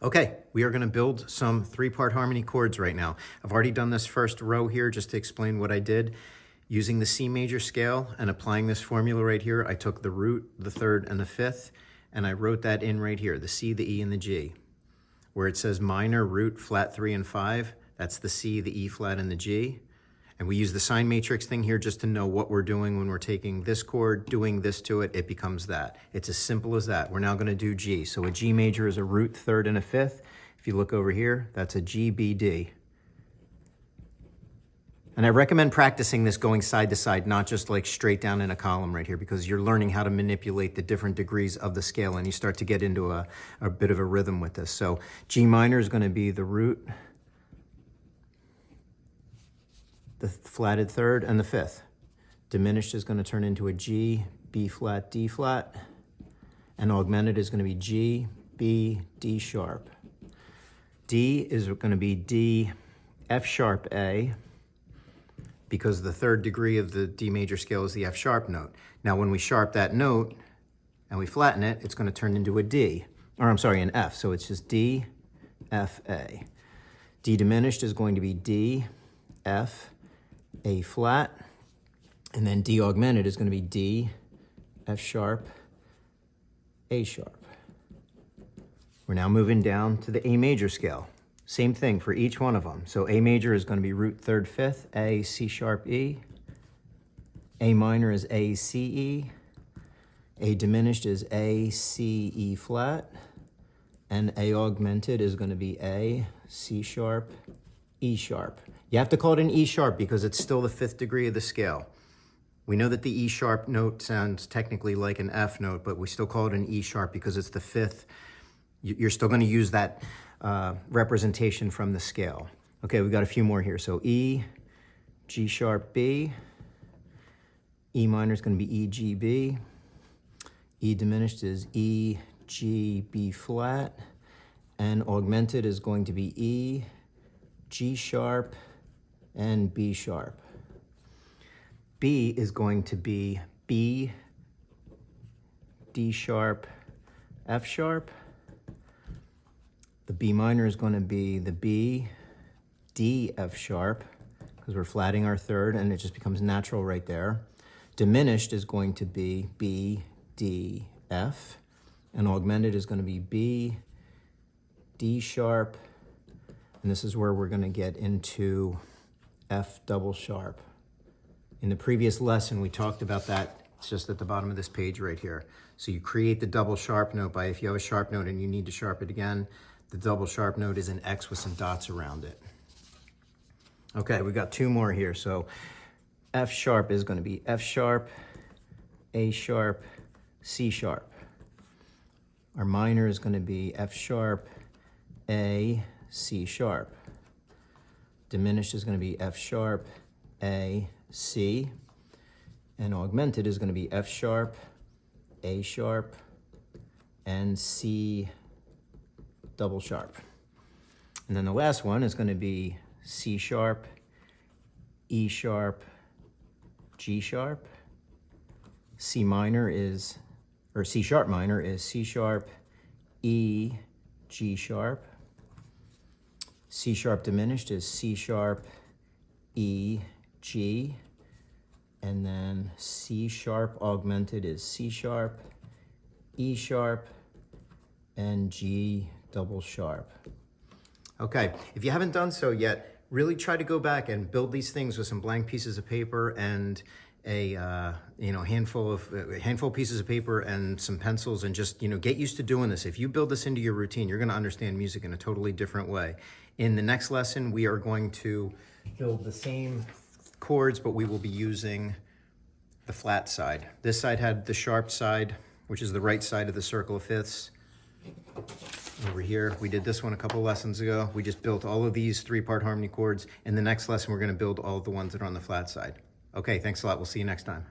Okay, we are going to build some three-part harmony chords right now. I've already done this first row here just to explain what I did. Using the C major scale and applying this formula right here, I took the root, the third, and the fifth, and I wrote that in right here, the C, the E, and the G. Where it says minor, root, flat 3, and 5, that's the C, the E flat, and the G. And we use the sign matrix thing here just to know what we're doing when we're taking this chord, doing this to it, it becomes that. It's as simple as that. We're now going to do G. So a G major is a root, third, and a fifth. If you look over here, that's a G, B, D. And I recommend practicing this going side to side, not just like straight down in a column right here, because you're learning how to manipulate the different degrees of the scale and you start to get into a bit of a rhythm with this. So G minor is going to be the root, the flatted third, and the fifth. Diminished is going to turn into a G, B flat, D flat, and augmented is going to be G, B, D sharp. D is going to be D, F sharp, A, because the third degree of the D major scale is the F sharp note. Now when we sharp that note and we flatten it, it's going to turn into a D, or I'm sorry, an F. So it's just D, F, A. D diminished is going to be D, F, A flat, and then D augmented is going to be D, F sharp, A sharp. We're now moving down to the A major scale. Same thing for each one of them. So A major is going to be root, third, fifth, A, C sharp, E. A minor is A, C, E. A diminished is A, C, E flat. And A augmented is going to be A, C sharp, E sharp. You have to call it an E sharp because it's still the fifth degree of the scale. We know that the E sharp note sounds technically like an F note, but we still call it an E sharp because it's the fifth. You're still going to use that representation from the scale. Okay, we've got a few more here. So E, G sharp, B. E minor is going to be E, G, B. E diminished is E, G, B flat. And augmented is going to be E, G sharp, and B sharp. B is going to be B, D sharp, F sharp. The B minor is going to be the B, D, F sharp, because we're flatting our third and it just becomes natural right there. Diminished is going to be B, D, F, and augmented is going to be B, D sharp, and this is where we're going to get into F double sharp. In the previous lesson, we talked about that. It's just at the bottom of this page right here. So you create the double sharp note by, if you have a sharp note and you need to sharp it again, the double sharp note is an X with some dots around it. Okay, we got two more here. So F sharp is going to be F sharp, A sharp, C sharp. Our minor is going to be F sharp, A, C sharp. Diminished is going to be F sharp, A, C. And augmented is going to be F sharp, A sharp, and C double sharp. And then the last one is going to be C sharp, E sharp, G sharp. C minor is, or C sharp minor is C sharp, E, G sharp. C sharp diminished is C sharp, E, G. And then C sharp augmented is C sharp, E sharp, and G double sharp. Okay, if you haven't done so yet, really try to go back and build these things with some blank pieces of paper and a handful of pieces of paper and some pencils, and just get used to doing this. If you build this into your routine, you're going to understand music in a totally different way. In the next lesson, we are going to build the same chords, but we will be using the flat side. This side had the sharp side, which is the right side of the circle of fifths. Over here, we did this one a couple lessons ago. We just built all of these three-part harmony chords. In the next lesson, we're going to build all of the ones that are on the flat side. Okay, thanks a lot. We'll see you next time.